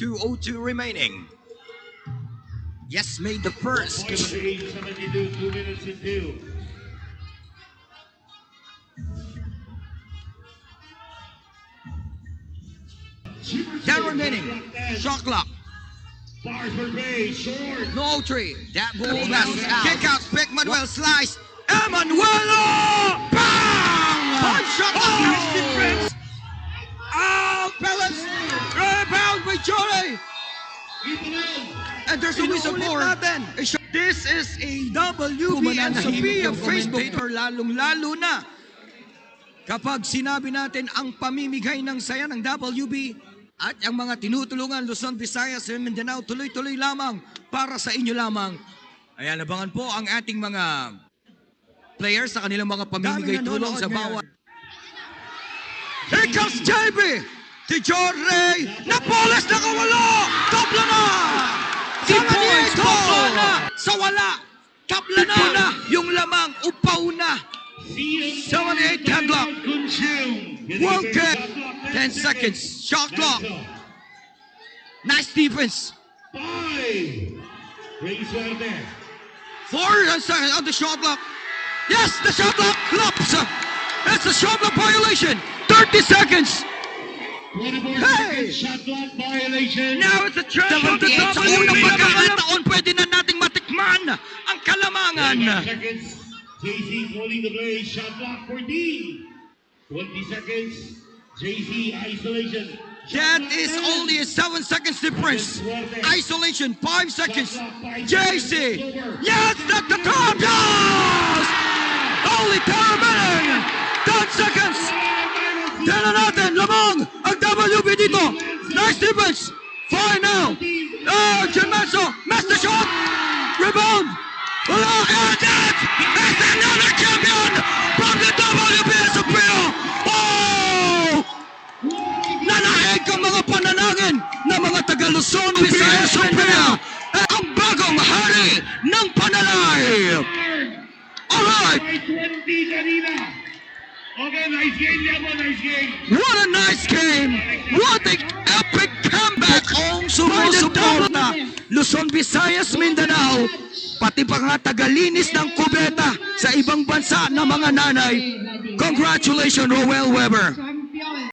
2:02 remaining. Yes, made the first. 72, 2 minutes and 2. Down remaining. Shot clock. Fires for Bay, short. No tree. That ball bounces out. Kick out. Pick Manuel slice. Emanuelo! Bang! 5 shot clock. Nice defense. Oh, Pellis. Rebound by Jory. And there's a whistle for this is a WB and Sophia Facebook or lalong-lalo na kapag sinabi natin ang pamimigay ng saya ng WB at ang mga tinutulungan Luzon, Visayas, and Mindanao tuloy-tuloy lamang para sa inyo lamang. Ayan, abangan po ang ating mga players sa kanilang mga pamimigay tulong sa bawat. Here comes JB! Tijore! Napoles na kawala! Tabla na! Sa wala! Tabla na! Yung lamang, upaw na! 78 hand clock! 1 kick! 10 seconds! Shot clock! Nice defense! 5. Ray Suerte. 4 seconds on the shot clock! Yes! The shot clock flops! That's a shot clock violation! 30 seconds! 24 Hey! seconds shot clock violation. Now it's a chance of the top. Sa unang pagkakataon, pwede na nating matikman ang kalamangan. 25 seconds. JC calling the play. Shot clock for D. 20 seconds. JC isolation. That is only a 7 seconds difference. Isolation, 5 seconds. JC. Yes, that's the top. Yes! Only 10 minutes. 10 seconds. Tala natin, lamang ang WB dito. Nice defense. Fine now. Germanso, missed the shot. Rebound. Wala, and that is another champion from the WB Sophia. Oh! Nanahig ang mga pananangin ng mga taga Luzon, Visayas, Sophia. Ang bagong hari ng panalay. Alright. 20 kanina. Okay, nice game, Yabo, nice game. What a nice game! What an epic comeback! Ang sumusuporta Luzon, Visayas, Mindanao, pati pa nga tagalinis ng kubeta sa ibang bansa na mga nanay. Congratulations, Roel Weber!